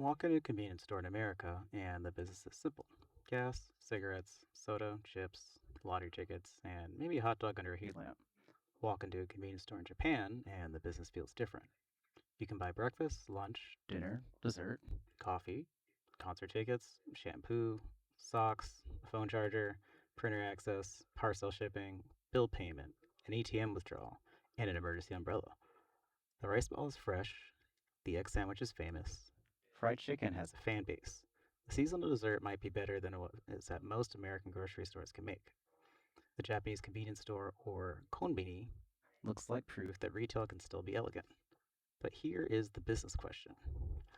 Walk into a convenience store in America and the business is simple. Gas, cigarettes, soda, chips, lottery tickets, and maybe a hot dog under a heat lamp. Walk into a convenience store in Japan and the business feels different. You can buy breakfast, lunch, dinner, dessert, coffee, concert tickets, shampoo, socks, a phone charger, printer access, parcel shipping, bill payment, an ATM withdrawal, and an emergency umbrella. The rice ball is fresh, the egg sandwich is famous, fried chicken has a fan base. The seasonal dessert might be better than what is at most American grocery stores can make. The Japanese convenience store, or konbini, looks like proof that retail can still be elegant. But here is the business question.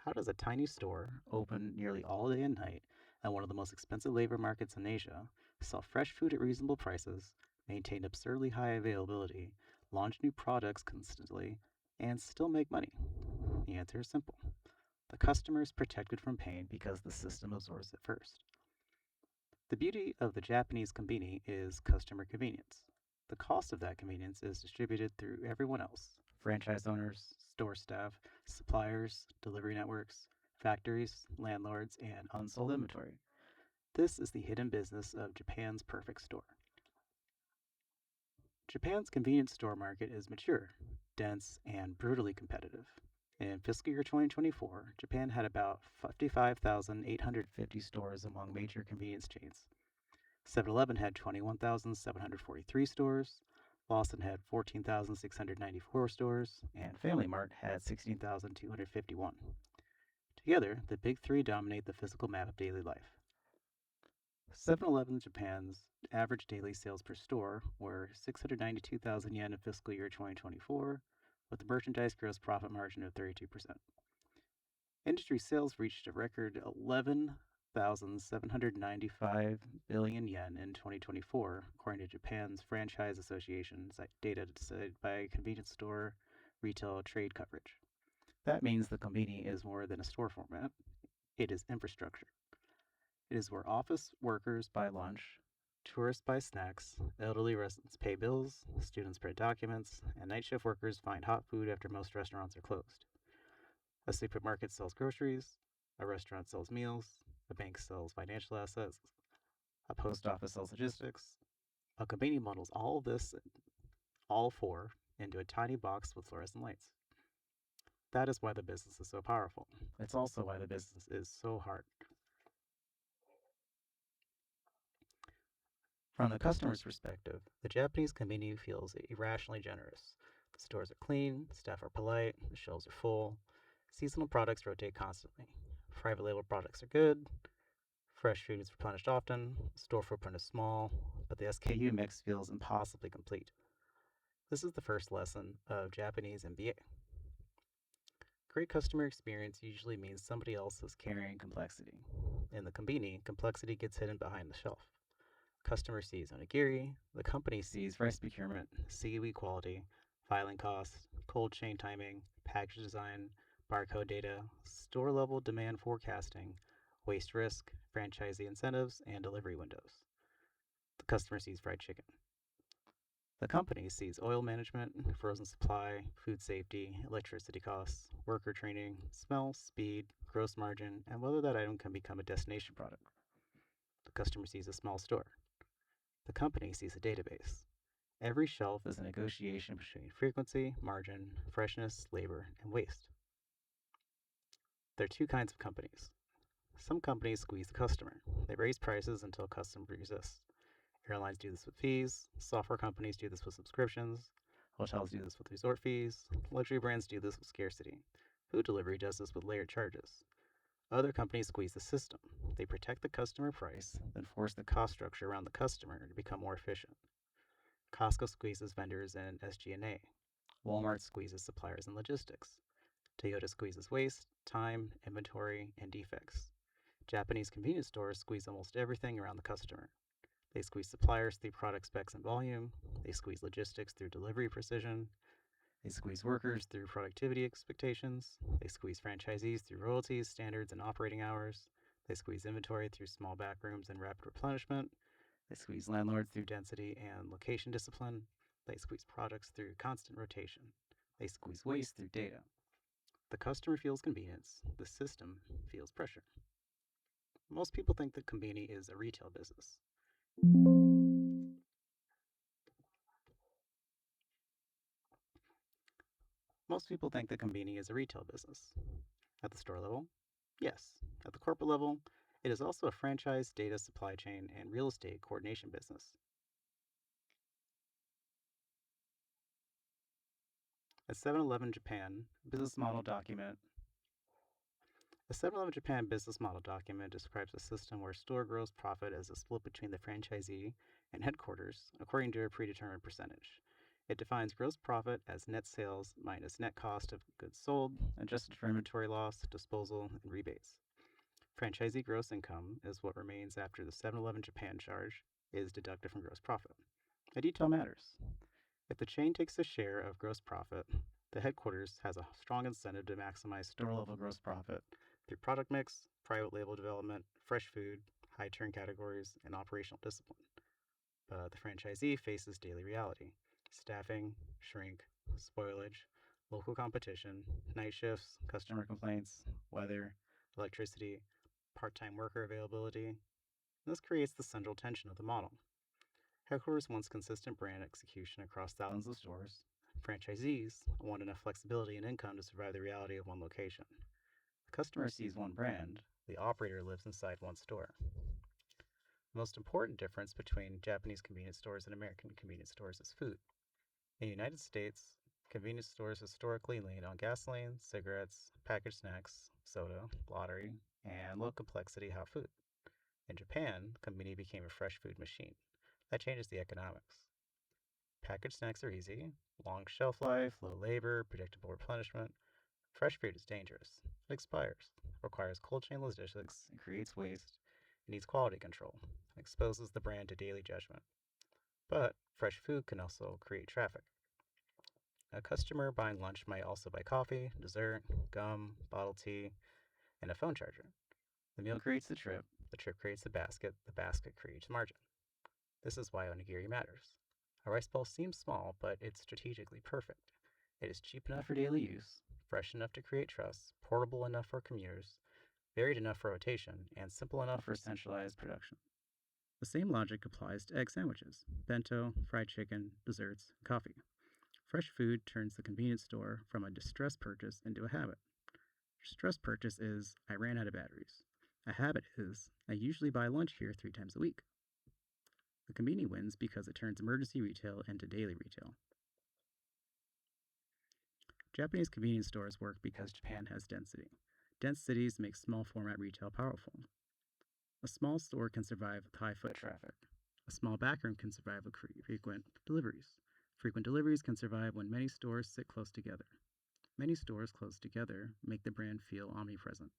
How does a tiny store, open nearly all day and night, at one of the most expensive labor markets in Asia, sell fresh food at reasonable prices, maintain absurdly high availability, launch new products constantly, and still make money? The answer is simple. The customer is protected from pain because the system absorbs it first. The beauty of the Japanese konbini is customer convenience. The cost of that convenience is distributed through everyone else: franchise owners, store staff, suppliers, delivery networks, factories, landlords, and unsold inventory. This is the hidden business of Japan's perfect store. Japan's convenience store market is mature, dense, and brutally competitive. In fiscal year 2024, Japan had about 55,850 stores among major convenience chains. 7-Eleven had 21,743 stores, Lawson had 14,694 stores, and FamilyMart had 16,251. Together, the big three dominate the physical map of daily life. 7-Eleven Japan's average daily sales per store were 692,000 yen in fiscal year 2024, with a merchandise gross profit margin of 32%. Industry sales reached a record 11,795 billion yen in 2024, according to Japan's Franchise Association data cited by convenience store retail trade coverage. That means the konbini is more than a store format, it is infrastructure. It is where office workers buy lunch, tourists buy snacks, elderly residents pay bills, students print documents, and night shift workers find hot food after most restaurants are closed. A supermarket sells groceries, a restaurant sells meals, a bank sells financial assets, a post office sells logistics. A konbini bundles all of this, all four, into a tiny box with fluorescent lights. That is why the business is so powerful. It's also why the business is so hard. From the customer's perspective, the Japanese konbini feels irrationally generous. The stores are clean, staff are polite, the shelves are full. Seasonal products rotate constantly. Private label products are good. Fresh food is replenished often. Store footprint is small, but the SKU mix feels impossibly complete. This is the first lesson of Japanese MBA. Great customer experience usually means somebody else is carrying complexity. In the konbini, complexity gets hidden behind the shelf. Customer sees onigiri, the company sees rice procurement, seaweed quality, filing costs, cold chain timing, package design, barcode data, store level demand forecasting, waste risk, franchisee incentives, and delivery windows. The customer sees fried chicken. The company sees oil management, frozen supply, food safety, electricity costs, worker training, smell, speed, gross margin, and whether that item can become a destination product. The customer sees a small store. The company sees a database. Every shelf is a negotiation between frequency, margin, freshness, labor, and waste. There are two kinds of companies. Some companies squeeze the customer. They raise prices until customers resist. Airlines do this with fees. Software companies do this with subscriptions. Hotels do this with resort fees. Luxury brands do this with scarcity. Food delivery does this with layered charges. Other companies squeeze the system. They protect the customer price, then force the cost structure around the customer to become more efficient. Costco squeezes vendors and SG&A. Walmart squeezes suppliers and logistics. Toyota squeezes waste, time, inventory, and defects. Japanese convenience stores squeeze almost everything around the customer. They squeeze suppliers through product specs and volume. They squeeze logistics through delivery precision. They squeeze workers through productivity expectations. They squeeze franchisees through royalties, standards, and operating hours. They squeeze inventory through small back rooms and rapid replenishment. They squeeze landlords through density and location discipline. They squeeze products through constant rotation. They squeeze waste through data. The customer feels convenience, the system feels pressure. Most people think that konbini is a retail business. Most people think that konbini is a retail business. At the store level, yes. At the corporate level, it is also a franchise, data supply chain, and real estate coordination business. A 7-Eleven Japan business model document. A 7-Eleven Japan business model document describes a system where store gross profit is a split between the franchisee and headquarters according to a predetermined percentage. It defines gross profit as net sales minus net cost of goods sold, adjusted for inventory loss, disposal, and rebates. Franchisee gross income is what remains after the 7-Eleven Japan charge is deducted from gross profit. A detail matters. If the chain takes a share of gross profit, the headquarters has a strong incentive to maximize store-level gross profit through product mix, private label development, fresh food, high turn categories, and operational discipline. But the franchisee faces daily reality: staffing, shrink, spoilage, local competition, night shifts, customer complaints, weather, electricity, part-time worker availability. This creates the central tension of the model. Headquarters wants consistent brand execution across thousands of stores. Franchisees want enough flexibility and income to survive the reality of one location. The customer sees one brand, the operator lives inside one store. The most important difference between Japanese convenience stores and American convenience stores is food. In the United States, convenience stores historically lean on gasoline, cigarettes, packaged snacks, soda, lottery, and low complexity hot food. In Japan, konbini became a fresh food machine. That changes the economics. Packaged snacks are easy, long shelf life, low labor, predictable replenishment. Fresh food is dangerous. It expires, requires cold chain logistics, it creates waste, it needs quality control, and exposes the brand to daily judgment. But fresh food can also create traffic. A customer buying lunch might also buy coffee, dessert, gum, bottled tea, and a phone charger. The meal creates the trip creates the basket creates margin. This is why onigiri matters. A rice ball seems small, but it's strategically perfect. It is cheap enough for daily use, fresh enough to create trust, portable enough for commuters, varied enough for rotation, and simple enough for centralized production. The same logic applies to egg sandwiches, bento, fried chicken, desserts, and coffee. Fresh food turns the convenience store from a distress purchase into a habit. Distress purchase is, I ran out of batteries. A habit is, I usually buy lunch here 3 times a week. The konbini wins because it turns emergency retail into daily retail. Japanese convenience stores work because Japan has density. Dense cities make small format retail powerful. A small store can survive with high foot traffic. A small backroom can survive with frequent deliveries. Frequent deliveries can survive when many stores sit close together. Many stores close together make the brand feel omnipresent.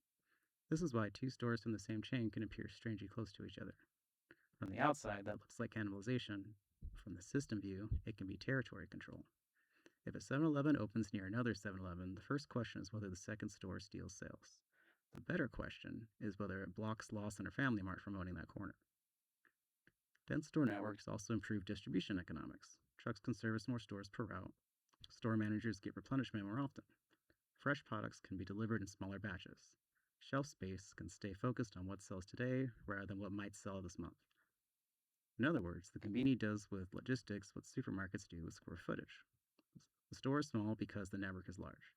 This is why 2 stores from the same chain can appear strangely close to each other. From the outside, that looks like cannibalization. From the system view, it can be territory control. If a 7-Eleven opens near another 7-Eleven, the first question is whether the second store steals sales. The better question is whether it blocks Lawson or FamilyMart from owning that corner. Dense store networks also improve distribution economics. Trucks can service more stores per route. Store managers get replenishment more often. Fresh products can be delivered in smaller batches. Shelf space can stay focused on what sells today rather than what might sell this month. In other words, the konbini does with logistics what supermarkets do with square footage. The store is small because the network is large.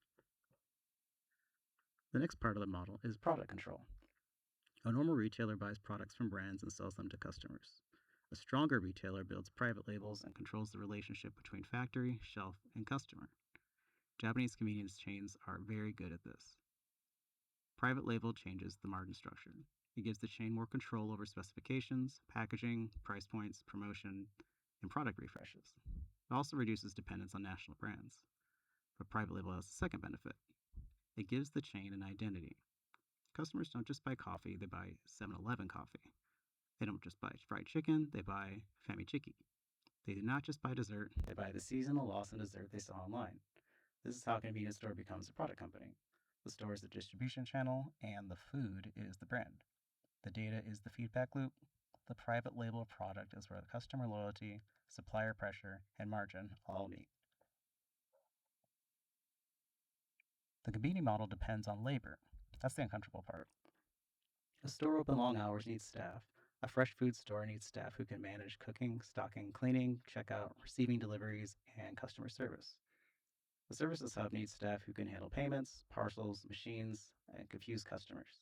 The next part of the model is product control. A normal retailer buys products from brands and sells them to customers. A stronger retailer builds private labels and controls the relationship between factory, shelf, and customer. Japanese convenience chains are very good at this. Private label changes the margin structure. It gives the chain more control over specifications, packaging, price points, promotion, and product refreshes. It also reduces dependence on national brands. But private label has a second benefit. It gives the chain an identity. Customers don't just buy coffee, they buy 7-Eleven coffee. They don't just buy fried chicken, they buy FamiChiki. They do not just buy dessert, they buy the seasonal Lawson dessert they saw online. This is how a convenience store becomes a product company. The store is the distribution channel, and the food is the brand. The data is the feedback loop. The private label product is where the customer loyalty, supplier pressure, and margin all meet. The konbini model depends on labor. That's the uncomfortable part. A store open long hours needs staff. A fresh food store needs staff who can manage cooking, stocking, cleaning, checkout, receiving deliveries, and customer service. The services hub needs staff who can handle payments, parcels, machines, and confuse customers.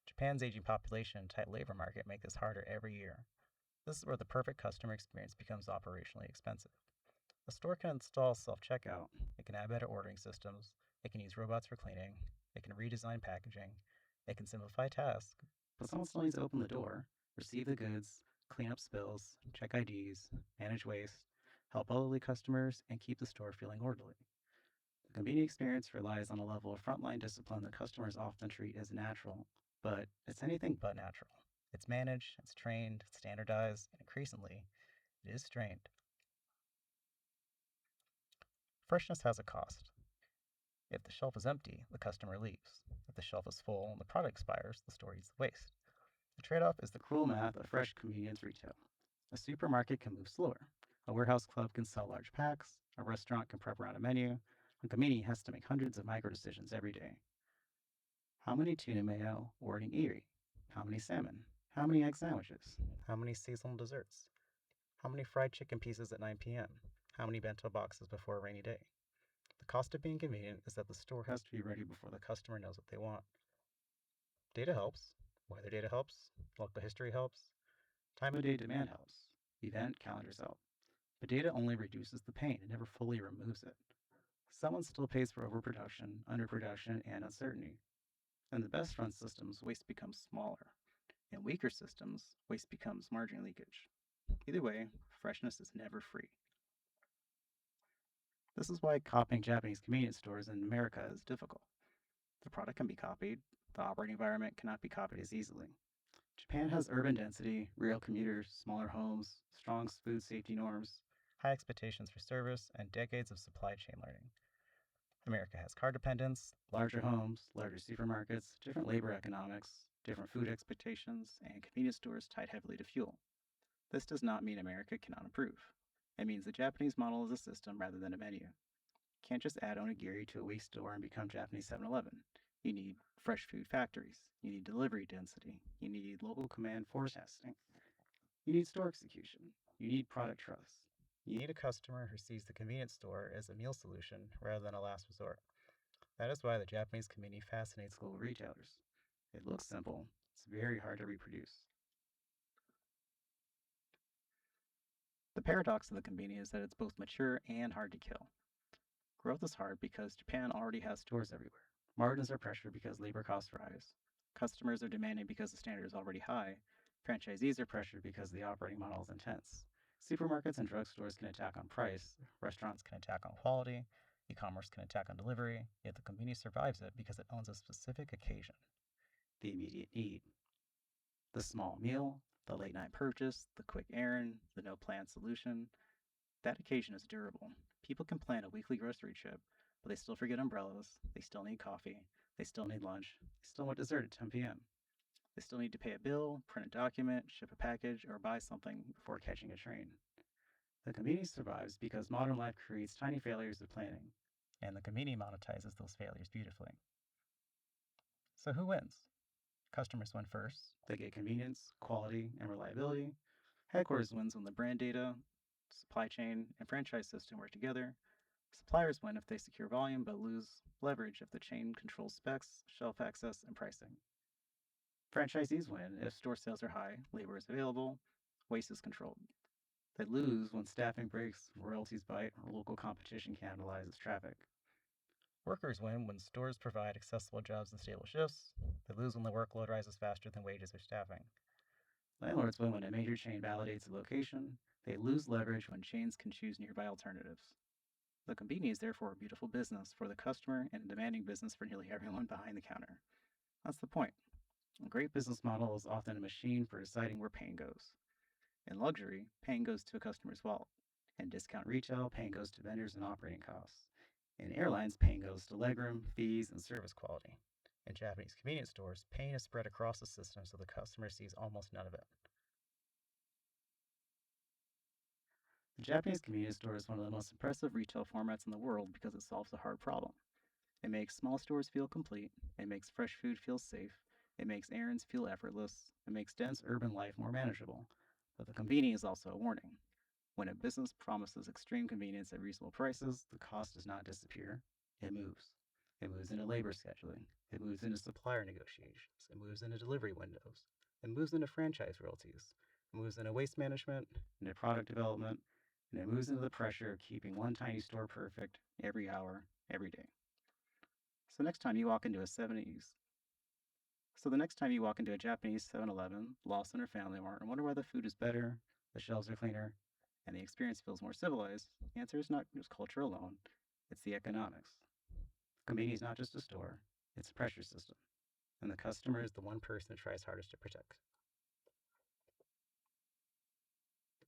Japan's aging population and tight labor market make this harder every year. This is where the perfect customer experience becomes operationally expensive. A store can install self-checkout, it can add better ordering systems, it can use robots for cleaning, it can redesign packaging, it can simplify tasks, but someone still needs to open the door, receive the goods, clean up spills, check IDs, manage waste, help elderly customers, and keep the store feeling orderly. The konbini experience relies on a level of frontline discipline that customers often treat as natural, but it's anything but natural. It's managed, it's trained, it's standardized, and increasingly, it is strained. Freshness has a cost. If the shelf is empty, the customer leaves. If the shelf is full and the product expires, the store eats the waste. The trade-off is the cruel math of fresh convenience retail. A supermarket can move slower. A warehouse club can sell large packs. A restaurant can prep around a menu. A konbini has to make hundreds of micro decisions every day. How many tuna mayo or onigiri? How many salmon? How many egg sandwiches? How many seasonal desserts? How many fried chicken pieces at 9 p.m.? How many bento boxes before a rainy day? The cost of being convenient is that the store has to be ready before the customer knows what they want. Data helps. Weather data helps. Local history helps. Time of day demand helps. Event calendars help. But data only reduces the pain, it never fully removes it. Someone still pays for overproduction, underproduction, and uncertainty. In the best run systems, waste becomes smaller. In weaker systems, waste becomes margin leakage. Either way, freshness is never free. This is why copying Japanese convenience stores in America is difficult. The product can be copied, the operating environment cannot be copied as easily. Japan has urban density, real commuters, smaller homes, strong food safety norms, high expectations for service, and decades of supply chain learning. America has car dependence, larger homes, larger supermarkets, different labor economics, different food expectations, and convenience stores tied heavily to fuel. This does not mean America cannot improve. It means the Japanese model is a system rather than a menu. You can't just add onigiri to a waste store and become Japanese 7-Eleven. You need fresh food factories. You need delivery density. You need local command forecasting. You need store execution. You need product trust. You need a customer who sees the convenience store as a meal solution rather than a last resort. That is why the Japanese konbini fascinates global retailers. It looks simple. It's very hard to reproduce. The paradox of the konbini is that it's both mature and hard to kill. Growth is hard because Japan already has stores everywhere. Margins are pressured because labor costs rise. Customers are demanding because the standard is already high. Franchisees are pressured because the operating model is intense. Supermarkets and drugstores can attack on price. Restaurants can attack on quality. E-commerce can attack on delivery. Yet the konbini survives it because it owns a specific occasion: the immediate need. The small meal, the late night purchase, the quick errand, the no plan solution. That occasion is durable. People can plan a weekly grocery trip, but they still forget umbrellas, they still need coffee, they still need lunch, they still want dessert at 10 p.m. They still need to pay a bill, print a document, ship a package, or buy something before catching a train. The konbini survives because modern life creates tiny failures of planning, and the konbini monetizes those failures beautifully. So who wins? Customers win first. They get convenience, quality, and reliability. Headquarters wins when the brand data, supply chain, and franchise system work together. Suppliers win if they secure volume but lose leverage if the chain controls specs, shelf access, and pricing. Franchisees win if store sales are high, labor is available, waste is controlled. They lose when staffing breaks, royalties bite, or local competition cannibalizes traffic. Workers win when stores provide accessible jobs and stable shifts. They lose when the workload rises faster than wages or staffing. Landlords win when a major chain validates a location. They lose leverage when chains can choose nearby alternatives. The konbini is therefore a beautiful business for the customer and a demanding business for nearly everyone behind the counter. That's the point. A great business model is often a machine for deciding where pain goes. In luxury, pain goes to a customer's wallet. In discount retail, pain goes to vendors and operating costs. In airlines, pain goes to legroom, fees, and service quality. In Japanese convenience stores, pain is spread across the system so the customer sees almost none of it. The Japanese convenience store is one of the most impressive retail formats in the world because it solves a hard problem. It makes small stores feel complete. It makes fresh food feel safe. It makes errands feel effortless. It makes dense urban life more manageable. But the konbini is also a warning. When a business promises extreme convenience at reasonable prices, the cost does not disappear. It moves. It moves into labor scheduling. It moves into supplier negotiations. It moves into delivery windows. It moves into franchise royalties. It moves into waste management, into product development, and it moves into the pressure of keeping one tiny store perfect every hour, every day. So next time you walk into a 70s, so the next time you walk into a Japanese 7-Eleven, Lawson, or FamilyMart and wonder why the food is better, the shelves are cleaner, and the experience feels more civilized, the answer is not just culture alone, it's the economics. Konbini is not just a store, it's a pressure system, and the customer is the one person who tries hardest to protect.